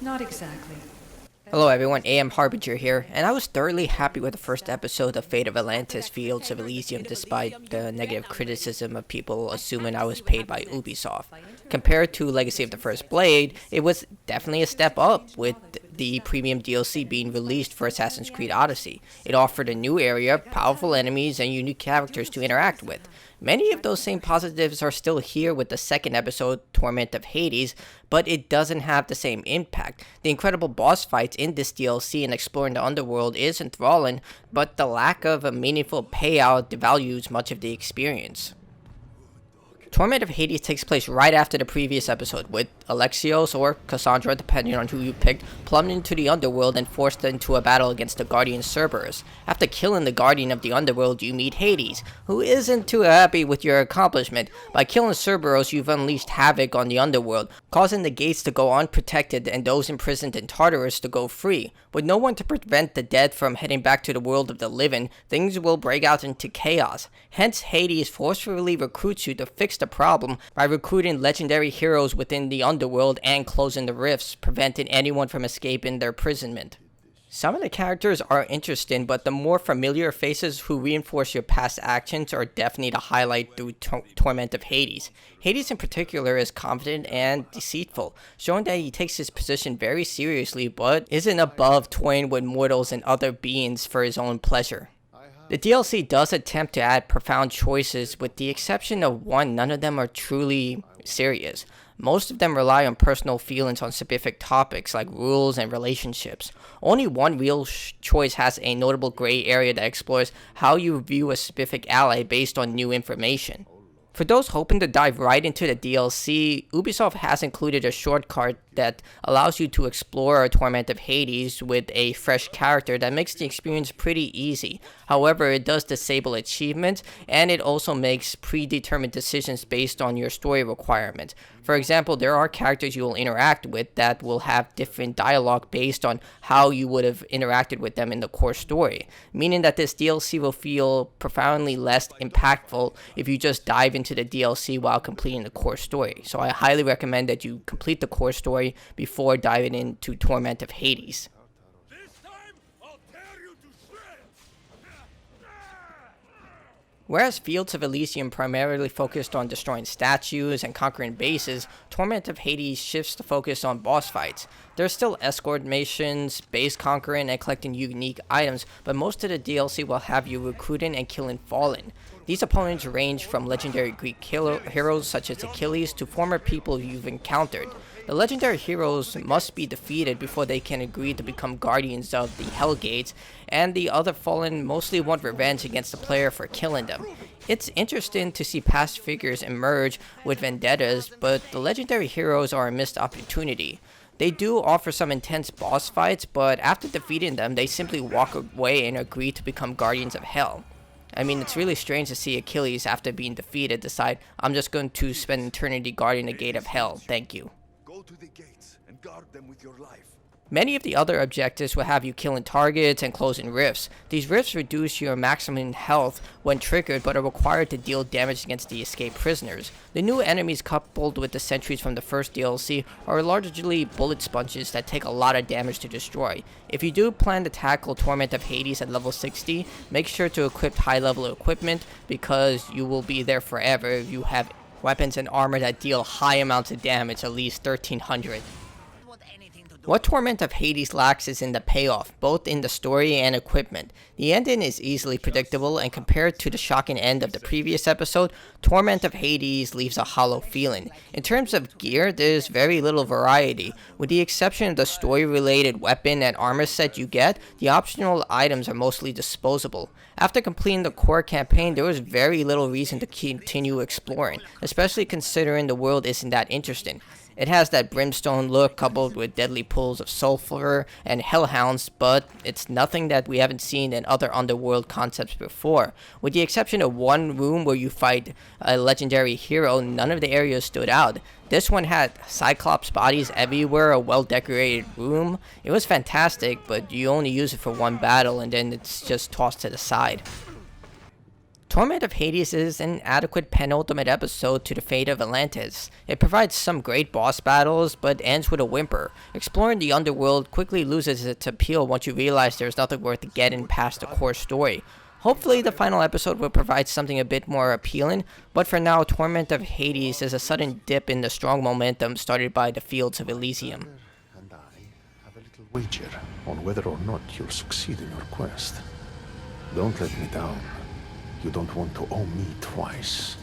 Not exactly. Hello everyone, AMHarbinger here, and I was thoroughly happy with the first episode of Fate of Atlantis Fields of Elysium despite the negative criticism of people assuming I was paid by Ubisoft. Compared to Legacy of the First Blade, it was definitely a step up, with the premium DLC being released for Assassin's Creed Odyssey. It offered a new area, powerful enemies, and unique characters to interact with. Many of those same positives are still here with the second episode, Torment of Hades, but it doesn't have the same impact. The incredible boss fights in this DLC and exploring the Underworld is enthralling, but the lack of a meaningful payout devalues much of the experience. Torment of Hades takes place right after the previous episode, with Alexios, or Cassandra depending on who you picked, plumbed into the Underworld and forced into a battle against the Guardian Cerberus. After killing the Guardian of the Underworld, you meet Hades, who isn't too happy with your accomplishment. By killing Cerberus, you've unleashed havoc on the Underworld, causing the gates to go unprotected and those imprisoned in Tartarus to go free. With no one to prevent the dead from heading back to the world of the living, things will break out into chaos. Hence, Hades forcefully recruits you to fix the problem by recruiting legendary heroes within the Underworld and closing the rifts, preventing anyone from escaping their imprisonment. Some of the characters are interesting, but the more familiar faces who reinforce your past actions are definitely the highlight through Torment of Hades. Hades in particular is confident and deceitful, showing that he takes his position very seriously but isn't above toying with mortals and other beings for his own pleasure. The DLC does attempt to add profound choices, with the exception of one. None of them are truly serious. Most of them rely on personal feelings on specific topics like rules and relationships. Only one real choice has a notable gray area that explores how you view a specific ally based on new information. For those hoping to dive right into the DLC, Ubisoft has included a shortcut that allows you to explore Torment of Hades with a fresh character that makes the experience pretty easy. However, it does disable achievements, and it also makes predetermined decisions based on your story requirements. For example, there are characters you will interact with that will have different dialogue based on how you would have interacted with them in the core story, meaning that this DLC will feel profoundly less impactful if you just dive into the DLC while completing the core story. So I highly recommend that you complete the core story before diving into Torment of Hades. Whereas Fields of Elysium primarily focused on destroying statues and conquering bases, Torment of Hades shifts the focus on boss fights. There's still escort missions, base conquering, and collecting unique items, but most of the DLC will have you recruiting and killing Fallen. These opponents range from legendary Greek heroes such as Achilles to former people you've encountered. The legendary heroes must be defeated before they can agree to become guardians of the Hell Gates, and the other Fallen mostly want revenge against the player for killing them. It's interesting to see past figures emerge with vendettas, but the legendary heroes are a missed opportunity. They do offer some intense boss fights, but after defeating them, they simply walk away and agree to become guardians of Hell. I mean, it's really strange to see Achilles, after being defeated, decide, I'm just going to spend eternity guarding the gate of Hell, thank you. Go to the gates and guard them with your life. Many of the other objectives will have you killing targets and closing rifts. These rifts reduce your maximum health when triggered, but are required to deal damage against the escaped prisoners. The new enemies, coupled with the sentries from the first DLC, are largely bullet sponges that take a lot of damage to destroy. If you do plan to tackle Torment of Hades at level 60, make sure to equip high level equipment, because you will be there forever if you have weapons and armor that deal high amounts of damage, at least 1300. What Torment of Hades lacks is in the payoff, both in the story and equipment. The ending is easily predictable, and compared to the shocking end of the previous episode, Torment of Hades leaves a hollow feeling. In terms of gear, there's very little variety. With the exception of the story-related weapon and armor set you get, the optional items are mostly disposable. After completing the core campaign, there was very little reason to continue exploring, especially considering the world isn't that interesting. It has that brimstone look coupled with deadly pools of sulfur and hellhounds, but it's nothing that we haven't seen in other Underworld concepts before. With the exception of one room where you fight a legendary hero, none of the areas stood out. This one had Cyclops bodies everywhere, a well-decorated room. It was fantastic, but you only use it for one battle and then it's just tossed to the side. Torment of Hades is an adequate penultimate episode to the fate of Atlantis. It provides some great boss battles, but ends with a whimper. Exploring the Underworld quickly loses its appeal once you realize there's nothing worth getting past the core story. Hopefully the final episode will provide something a bit more appealing, but for now, Torment of Hades is a sudden dip in the strong momentum started by the Fields of Elysium. And I have a little wager on whether or not you'll succeed in your quest. Don't let me down. You don't want to owe me twice.